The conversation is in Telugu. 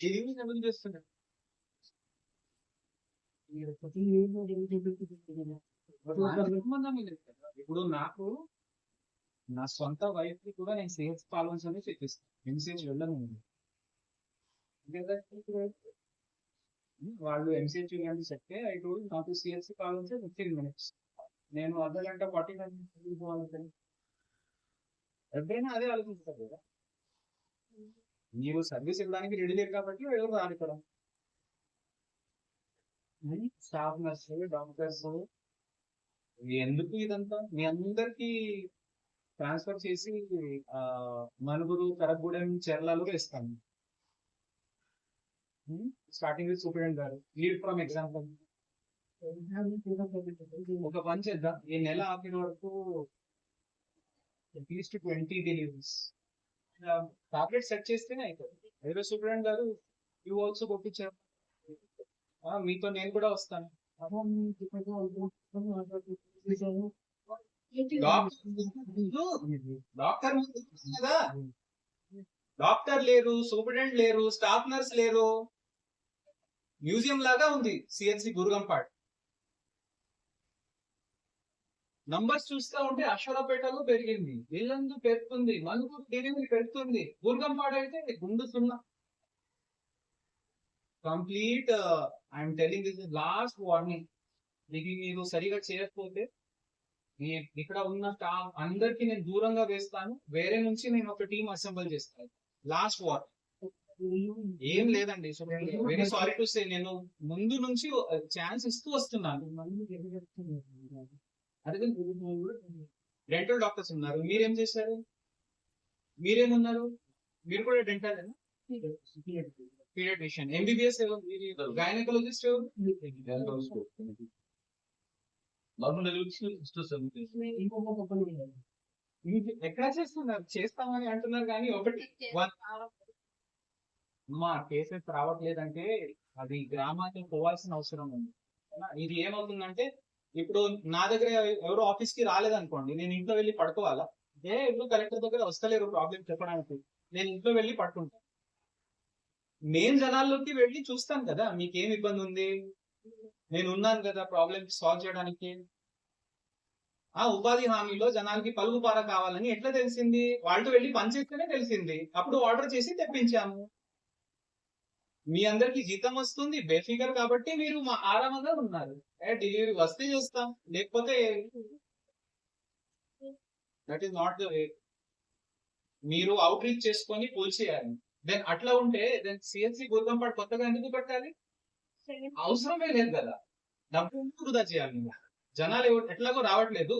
ఎలిమినేట్ ఎందుకు చేస్తున్నాడు? సంబంధం లేదు కదా. ఇప్పుడు నాకు నా సొంత వైఫ్ కి కూడా నేను సేల్స్ కాల్వన్స్ అనేది చెప్పిస్తాను. ఎంసీహెచ్ వెళ్ళను నేను. వాళ్ళు ఎంసీహెచ్ అని చెప్తే ఐ టోల్డ్ నాకు సిఎస్సి కావాలంటే 15 మినిట్స్. నేను అర్ధగంట 45 మినిట్స్ పోవాలంటే ఎవరైనా అదే ఆలోచిస్తారు కదా. మీరు సర్వీస్ ఇవ్వడానికి రెడీ లేరు కాబట్టి ఎవరు రాని ఇక్కడ. స్టాఫ్ నర్స్, డాక్టర్స్ ఎందుకు ఇదంతా మీ అందరికి ట్రాన్స్ఫర్ చేసి మనుగురు, కరగూడెం, చెర్లలో ఇస్తాను. స్టార్టింగ్ విత్ సూపరింటెండెంట్ గారు లీడ్ ఫ్రమ్ ఎగ్జాంపుల్ ఒక పని చేద్దాం. ఈ నెల ఆఖరి వరకు అట్లీస్ట్ 20 డెలివరీస్ టార్గెట్ సెట్ చేస్తేనే అవుతుంది. ఏదో సూపరింటెండెంట్ గారు యూ ఆల్సో పంపించారు, మీతో నేను కూడా వస్తాను. డాక్టర్ కదా, డాక్టర్ లేరు, సూపరింటెండెంట్ లేరు, స్టాఫ్ నర్స్ లేరు, మ్యూజియం లాగా ఉంది సిహెచ్సి గురుగంపాడ్. నంబర్స్ చూస్తా ఉంటే అశ్వరపేటలో పెరిగింది, ఇల్లందు పెరుగుతుంది, మనుగురు డెలివరీ పెరుగుతుంది, గురుగంపాడ్ అయితే గుండు సున్నా. Complete I'm telling this last warning. ఇది మీరు సరిగా చేయకపోతే ఇక్కడ ఉన్న స్టాఫ్ అందరికి నేను దూరంగా వేస్తాను. వేరే నుంచి నేను ఒక టీం అసెంబుల్ చేస్తాను. Last warning. ఏం లేదండి, వెరీ సారీ టు సే, నేను ముందు నుంచి ఛాన్స్ ఇస్తూ వస్తున్నాను. అదే డెంటల్ డాక్టర్స్ ఉన్నారు, మీరేం చేశారు? మీరేమున్నారు? మీరు కూడా డెంటల్ పీడియాట్రిషియన్, ఎంబీబీఎస్ ఎవరు? గైనకాలజిస్ట్ ఎవరు? ఎక్కడ చేస్తున్నారు? చేస్తామని అంటున్నారు కానీ ఒకటి మా కేసెస్ రావట్లేదంటే అది గ్రామానికి పోవాల్సిన అవసరం ఉంది. ఇది ఏమవుతుందంటే ఇప్పుడు నా దగ్గర ఎవరో ఆఫీస్ కి రాలేదనుకోండి, నేను ఇంట్లో వెళ్ళి పడుకోవాలా? ఇప్పుడు కలెక్టర్ దగ్గర వస్తలేరు ప్రాబ్లం చెప్పడానికి, నేను ఇంట్లో వెళ్ళి పడుకుంటాను. మెయిన్ జనాల్లోకి వెళ్ళి చూస్తాను కదా, మీకేం ఇబ్బంది ఉంది, నేను ఉన్నాను కదా ప్రాబ్లమ్ సాల్వ్ చేయడానికి. ఉపాధి హామీలో జనాలకి పలుగు పార కావాలని ఎట్లా తెలిసింది? వాళ్ళు వెళ్ళి పనిచేస్తేనే తెలిసింది, అప్పుడు ఆర్డర్ చేసి తెప్పించాము. మీ అందరికి జీతం వస్తుంది బేఫిగర్ కాబట్టి మీరు మా ఆరామంగా ఉన్నారు. డెలివరీ వస్తే చేస్తాం, లేకపోతే that is not the way. మీరు అవుట్ రీచ్ చేసుకొని పోల్ చేయాలి. దెన్ అట్లా ఉంటే దెన్ సిఎస్సి గురుగంపాడ్ కొత్తగా ఎందుకు పెట్టాలి? అవసరమే లేదు కదా, డబ్బు వృధా చేయాలి. జనాలు ఎట్లాగో రావట్లేదు,